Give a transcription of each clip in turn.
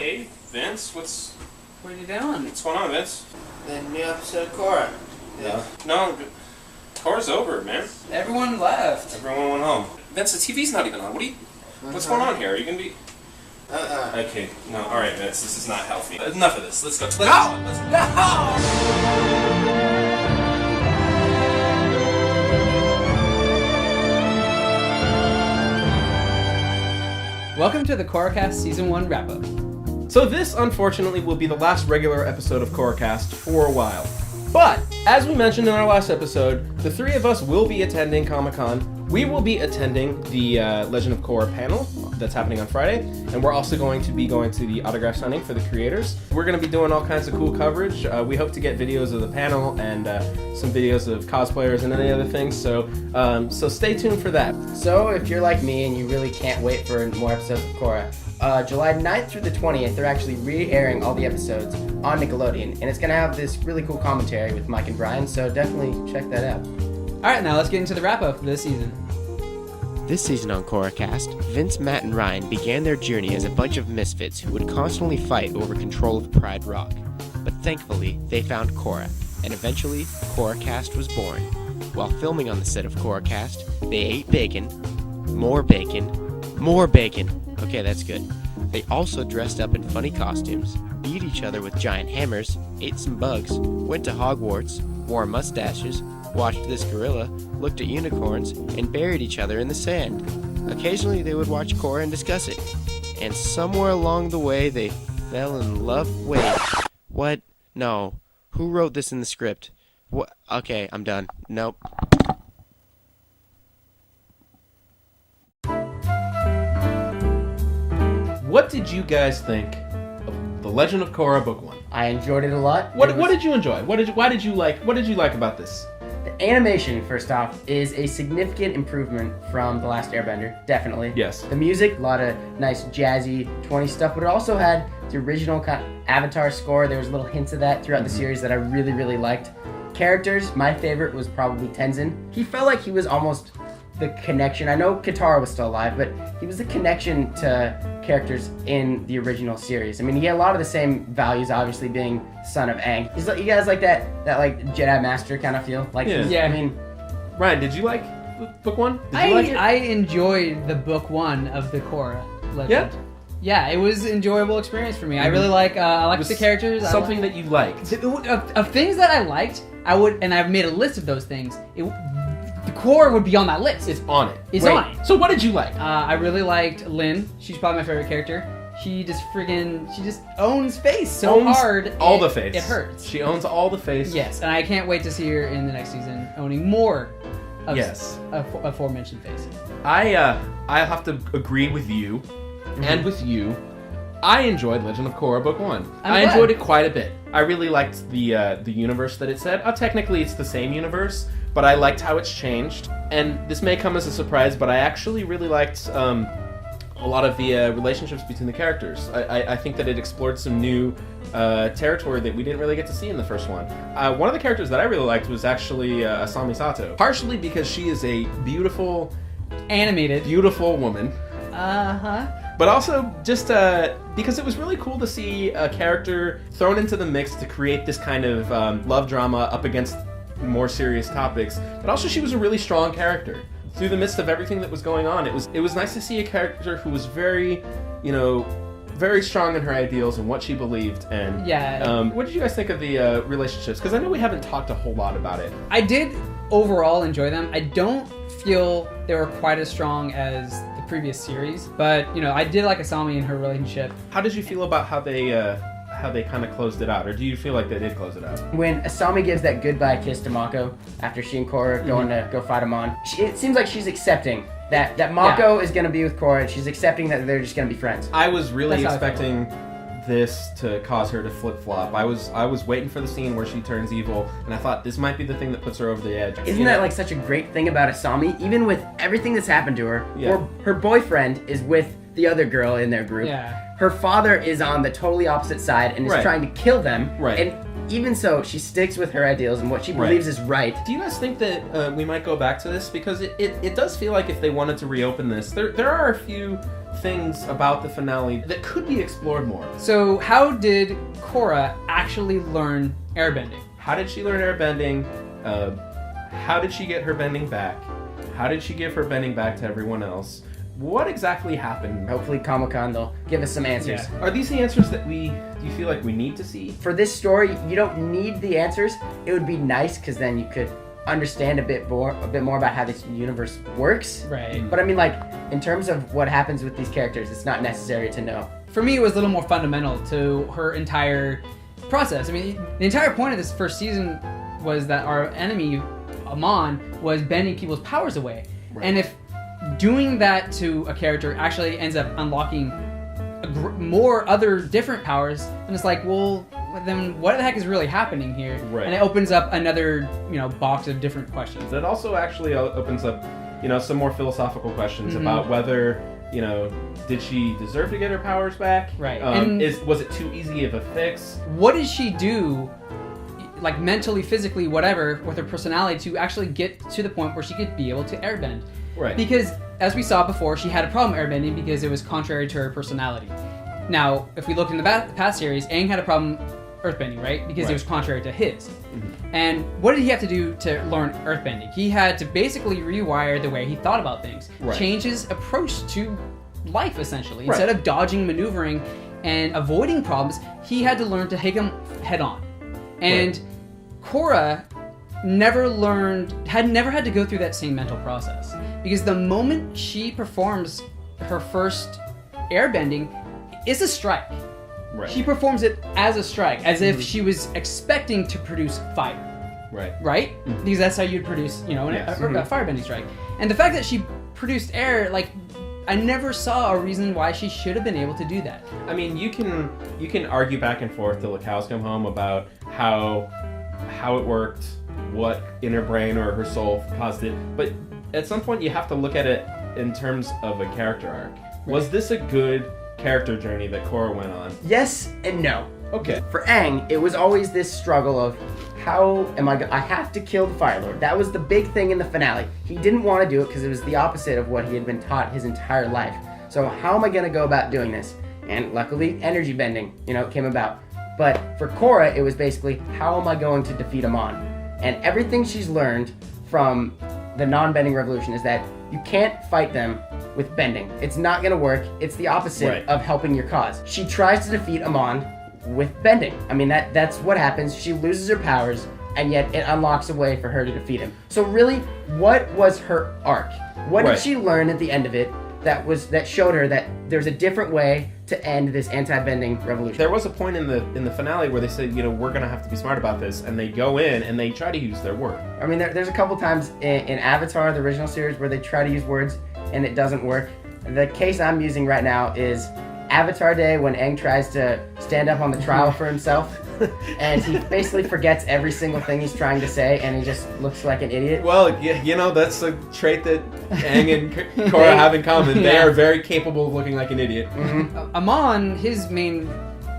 Hey, Vince, What are you doing? what's going on, Vince? The new episode of Korra. Yeah. No, Korra's over, man. Everyone left. Everyone went home. Vince, the TV's not even on. What's going on here? Are you gonna be... Okay, no, alright, Vince, this is not healthy. Enough of this. Let's go. Welcome to the Korracast Season 1 wrap-up. So this, unfortunately, will be the last regular episode of Korracast for a while. But, as we mentioned in our last episode, the three of us will be attending Comic-Con. We will be attending the Legend of Korra panel that's happening on Friday, and we're also going to be going to the autograph signing for the creators. We're going to be doing all kinds of cool coverage. We hope to get videos of the panel and some videos of cosplayers and any other things, so stay tuned for that. So, if you're like me and you really can't wait for more episodes of Korra, July 9th through the 20th, they're actually re-airing all the episodes on Nickelodeon, and it's going to have this really cool commentary with Mike and Brian, so definitely check that out. Alright, now let's get into the wrap-up for this season. This season on Korracast, Vince, Matt, and Ryan began their journey as a bunch of misfits who would constantly fight over control of Pride Rock. But thankfully, they found Korra, and eventually, Korracast was born. While filming on the set of Korracast, they ate bacon, more bacon, more bacon. Okay, that's good. They also dressed up in funny costumes, beat each other with giant hammers, ate some bugs, went to Hogwarts, wore mustaches, watched this gorilla, looked at unicorns, and buried each other in the sand. Occasionally they would watch Korra and discuss it. And somewhere along the way they fell in love. Wait, what? No. Who wrote this in the script? What? Okay, I'm done. Nope. What did you guys think of The Legend of Korra Book 1? I enjoyed it a lot. What did you enjoy? What did you like about this? The animation, first off, is a significant improvement from The Last Airbender, definitely. Yes. The music, a lot of nice jazzy 20s stuff, but it also had the original kind of Avatar score. There was little hints of that throughout the series that I really, really liked. Characters, my favorite was probably Tenzin. He felt like he was almost the connection. I know Katara was still alive, but he was the connection to characters in the original series. I mean, he had a lot of the same values, obviously being son of Aang. He's like, you guys like that like Jedi Master kind of feel? Like, Yeah. I mean, Ryan, did you like Book 1? Did you like it? I enjoyed the book 1 of the Korra Legend. Yeah? Yeah, it was an enjoyable experience for me. I really like the characters. Something that you liked. Of things that I liked, and I've made a list of those things. The Korra would be on that list. It's on it. It's on it. So what did you like? I really liked Lynn. She's probably my favorite character. She just owns face so hard. All the face. It hurts. She owns all the face. Yes, and I can't wait to see her in the next season owning more of aforementioned face. I have to agree with you, and with you. I enjoyed Legend of Korra Book 1. I enjoyed it quite a bit. I really liked the universe that it said. Technically, it's the same universe, but I liked how it's changed. And this may come as a surprise, but I actually really liked a lot of the relationships between the characters. I think that it explored some new territory that we didn't really get to see in the first one. One of the characters that I really liked was actually Asami Sato. Partially because she is a beautiful woman. But also just because it was really cool to see a character thrown into the mix to create this kind of love drama up against more serious topics. But also she was a really strong character. Through the midst of everything that was going on, it was nice to see a character who was very, very strong in her ideals and what she believed. And what did you guys think of the relationships? Because I know we haven't talked a whole lot about it. I did overall enjoy them. I don't feel they were quite as strong as the previous series, but I did like Asami and her relationship. How did you feel about how they kind of closed it out, or do you feel like they did close it out? when Asami gives that goodbye kiss to Mako after she and Korra going to go fight Amon, it seems like she's accepting that Mako is going to be with Korra, and she's accepting that they're just going to be friends. I was really expecting this to cause her to flip-flop. I was waiting for the scene where she turns evil, and I thought this might be the thing that puts her over the edge. Isn't that like such a great thing about Asami? Even with everything that's happened to her, her boyfriend is with the other girl in their group. Yeah. Her father is on the totally opposite side and is trying to kill them. Right. And even so, she sticks with her ideals and what she believes is right. Do you guys think that we might go back to this? Because it does feel like if they wanted to reopen this, there are a few things about the finale that could be explored more. So how did Korra actually learn airbending? How did she learn airbending? How did she get her bending back? How did she give her bending back to everyone else? What exactly happened? Hopefully Comic-Con they'll give us some answers. Yeah. Are these the answers that do you feel like we need to see? For this story, you don't need the answers. It would be nice because then you could understand a bit more about how this universe works. Right. But I mean, like, in terms of what happens with these characters, it's not necessary to know. For me, it was a little more fundamental to her entire process. I mean, the entire point of this first season was that our enemy, Amon, was bending people's powers away. Right. And if doing that to a character actually ends up unlocking more other different powers, then it's like, well, then what the heck is really happening here? Right. And it opens up another, box of different questions. It also actually opens up, some more philosophical questions about whether, did she deserve to get her powers back? Right. Was it too easy of a fix? What did she do, like mentally, physically, whatever, with her personality to actually get to the point where she could be able to airbend? Right. Because, as we saw before, she had a problem airbending because it was contrary to her personality. Now, if we look in the past series, Aang had a problem earthbending, right? Because it was contrary to his. Mm-hmm. And what did he have to do to learn earthbending? He had to basically rewire the way he thought about things. Right. Change his approach to life, essentially. Instead of dodging, maneuvering, and avoiding problems, he had to learn to take them head on. And Korra never had to go through that same mental process. Because the moment she performs her first airbending, it's a strike. Right. She performs it as a strike, as if she was expecting to produce fire. Right. Right? Mm-hmm. Because that's how you'd produce, a firebending strike. And the fact that she produced air, like, I never saw a reason why she should have been able to do that. I mean, you can argue back and forth till the cows come home about how it worked, what in her brain or her soul caused it, but at some point you have to look at it in terms of a character arc. Right. Was this a good character journey that Korra went on? Yes and no. Okay. For Aang, it was always this struggle of how am I have to kill the Fire Lord. That was the big thing in the finale. He didn't want to do it because it was the opposite of what he had been taught his entire life. So how am I going to go about doing this? And luckily, energy bending, came about. But for Korra, it was basically, how am I going to defeat Amon? And everything she's learned from the non-bending revolution is that you can't fight them with bending. It's not going to work. It's the opposite of helping your cause. She tries to defeat Amon with bending. I mean, that's what happens. She loses her powers, and yet it unlocks a way for her to defeat him. So really, what was her arc? What did she learn at the end of it that showed her that there's a different way to end this anti-bending revolution? There was a point in the finale where they said, we're gonna have to be smart about this, and they go in and they try to use their word. I mean, there's a couple times in Avatar, the original series, where they try to use words and it doesn't work. The case I'm using right now is Avatar Day, when Aang tries to stand up on the trial for himself. And he basically forgets every single thing he's trying to say, and he just looks like an idiot. Well, that's a trait that Aang and Korra have in common. They are very capable of looking like an idiot. Mm-hmm. Amon, his main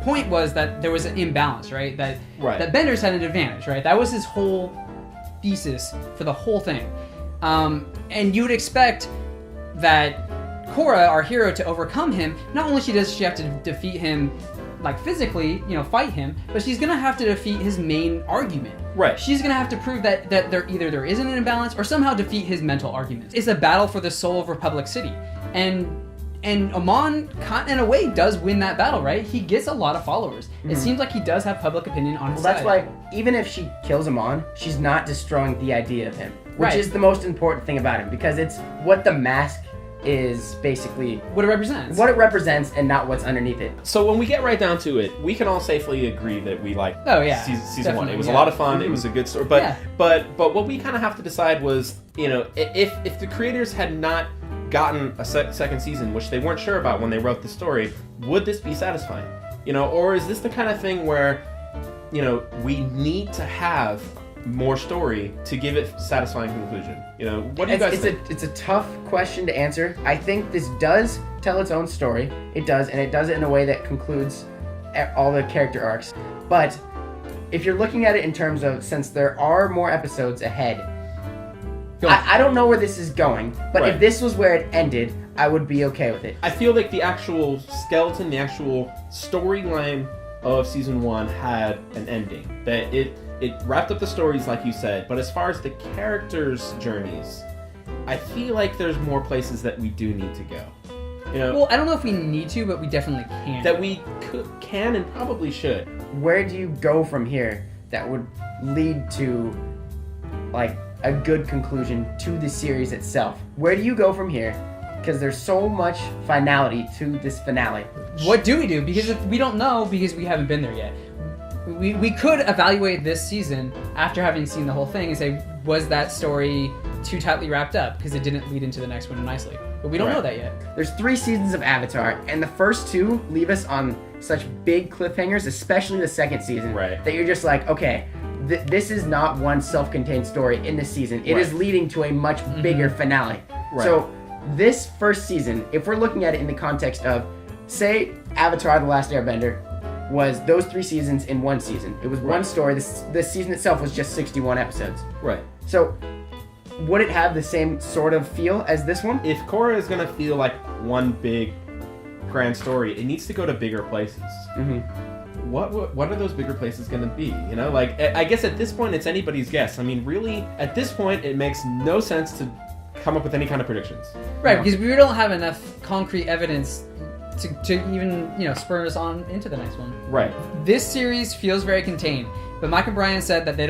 point was that there was an imbalance, right? That benders had an advantage, right? That was his whole thesis for the whole thing. And you would expect that Korra, our hero, to overcome him. Not only does she have to defeat him, like physically, fight him, but she's gonna have to defeat his main argument. Right. She's gonna have to prove that there isn't an imbalance, or somehow defeat his mental arguments. It's a battle for the soul of Republic City, and Amon, in a way, does win that battle, right? He gets a lot of followers. Mm-hmm. It seems like he does have public opinion on his side. That's why, even if she kills Amon, she's not destroying the idea of him, which is the most important thing about him, because it's what the mask is basically what it represents. And not what's underneath it. So when we get right down to it, we can all safely agree that we liked season one. It was a lot of fun. It was a good story. But what we kind of have to decide was, if the creators had not gotten a second season, which they weren't sure about when they wrote the story, would this be satisfying? Or is this the kind of thing where, we need to have more story to give it a satisfying conclusion? What do you guys think? It's a tough question to answer. I think this does tell its own story. It does, and it does it in a way that concludes all the character arcs. But if you're looking at it in terms of, since there are more episodes ahead, I don't know where this is going, but if this was where it ended, I would be okay with it. I feel like the actual skeleton, the actual storyline of season 1 had an ending. That it wrapped up the stories, like you said, but as far as the characters' journeys, I feel like there's more places that we do need to go. You know, well, I don't know if we need to, but we definitely can. That we can and probably should. Where do you go from here that would lead to, like, a good conclusion to the series itself? Where do you go from here? Because there's so much finality to this finale. What do we do? Because if we don't know, because we haven't been there yet. We could evaluate this season after having seen the whole thing and say, was that story too tightly wrapped up? Because it didn't lead into the next one nicely. But we don't know that yet. There's 3 seasons of Avatar, and the first 2 leave us on such big cliffhangers, especially the second season, that you're just like, okay, this is not one self-contained story in this season. It is leading to a much bigger finale. So this first season, if we're looking at it in the context of, say, Avatar: The Last Airbender was those 3 seasons in one season. It was one story. This season itself was just 61 episodes. So would it have the same sort of feel as this one? If Korra is going to feel like one big grand story, it needs to go to bigger places. What are those bigger places going to be? You know, like, I guess at this point it's anybody's guess. I mean, really, at this point it makes no sense to come up with any kind of predictions. Because we don't have enough concrete evidence to even, spur us on into the next one. This series feels very contained, but Mike and Brian said that they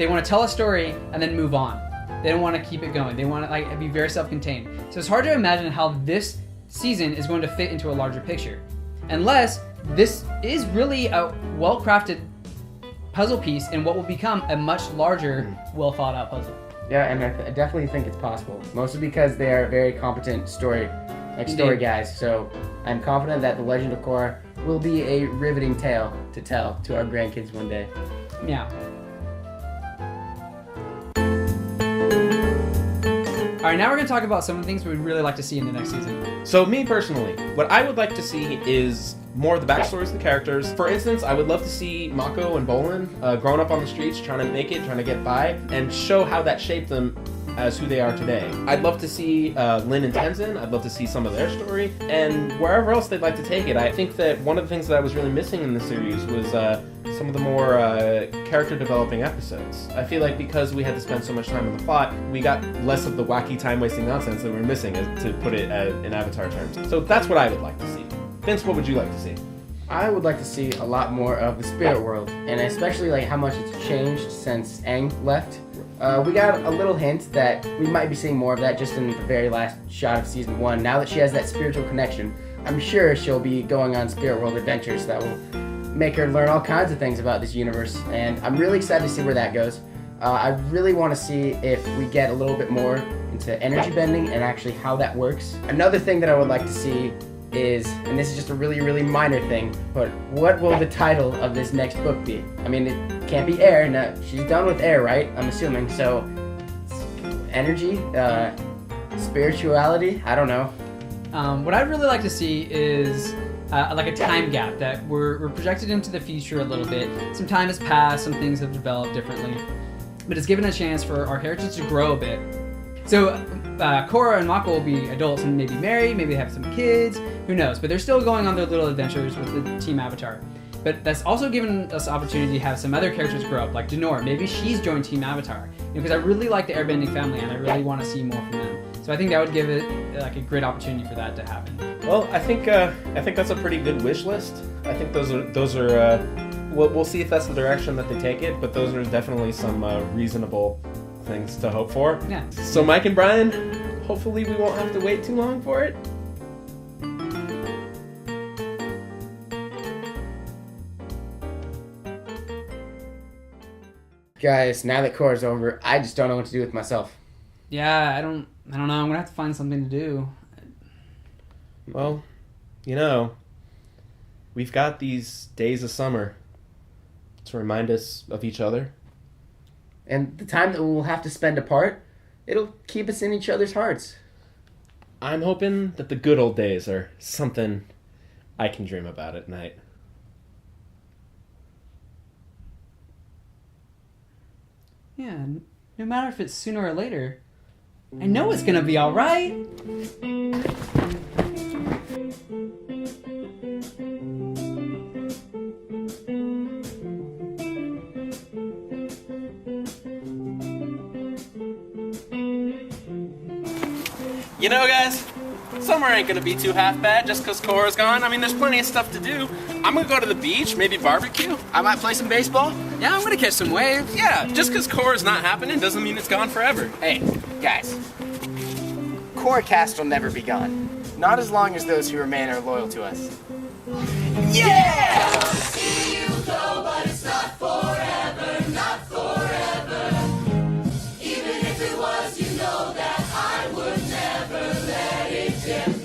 want to tell a story and then move on. They don't want to keep it going. They want to be very self-contained. So it's hard to imagine how this season is going to fit into a larger picture, unless this is really a well-crafted puzzle piece in what will become a much larger, well-thought-out puzzle. Yeah, and I definitely think it's possible. Mostly because they are very competent story guys. So I'm confident that The Legend of Korra will be a riveting tale to tell to our grandkids one day. Yeah. All right, now we're going to talk about some of the things we'd really like to see in the next season. So me personally, what I would like to see is more of the backstories of the characters. For instance, I would love to see Mako and Bolin growing up on the streets, trying to make it, trying to get by, and show how that shaped them as who they are today. I'd love to see Lin and Tenzin. I'd love to see some of their story, and wherever else they'd like to take it. I think that one of the things that I was really missing in the series was some of the more character developing episodes. I feel like because we had to spend so much time on the plot, we got less of the wacky time wasting nonsense that we were missing, to put it in Avatar terms. So that's what I would like to see. Vince, what would you like to see? I would like to see a lot more of the spirit world, and especially how much it's changed since Aang left. We got a little hint that we might be seeing more of that just in the very last shot of season 1. Now that she has that spiritual connection, I'm sure she'll be going on spirit world adventures that will make her learn all kinds of things about this universe, and I'm really excited to see where that goes. I really want to see if we get a little bit more into energy bending and actually how that works. Another thing that I would like to see is, and this is just a really, really minor thing, but what will the title of this next book be? I mean, it can't be air. No, she's done with air, right? I'm assuming. So, energy, spirituality, I don't know. What I'd really like to see is like a time gap, that we're projected into the future a little bit. Some time has passed, some things have developed differently, but it's given a chance for our characters to grow a bit. So Korra and Mako will be adults and maybe married, maybe they have some kids, who knows, but they're still going on their little adventures with the Team Avatar. But that's also given us opportunity to have some other characters grow up, like Denora. Maybe she's joined Team Avatar, because I really like the Airbending family and I really want to see more from them. So I think that would give it like a great opportunity for that to happen. Well, I think that's a pretty good wish list. I think those are we'll see if that's the direction that they take it, but those are definitely some reasonable things to hope for. Yeah. So Mike and Brian, hopefully we won't have to wait too long for it. Guys, now that Korra's over, I just don't know what to do with myself. Yeah, I don't know. I'm gonna have to find something to do. Well, we've got these days of summer to remind us of each other. And the time that we'll have to spend apart, it'll keep us in each other's hearts. I'm hoping that the good old days are something I can dream about at night. Yeah, no matter if it's sooner or later, I know it's gonna be alright. You know, guys, summer ain't gonna be too half bad just because Korra's gone. I mean, there's plenty of stuff to do. I'm gonna go to the beach, maybe barbecue. I might play some baseball. Yeah, I'm gonna catch some waves. Yeah, just because Korra's not happening doesn't mean it's gone forever. Hey, guys. Korracast will never be gone. Not as long as those who remain are loyal to us. Yeah! See you go, but it's not forever, not forever. Even if it was, you know that I would never let it dim.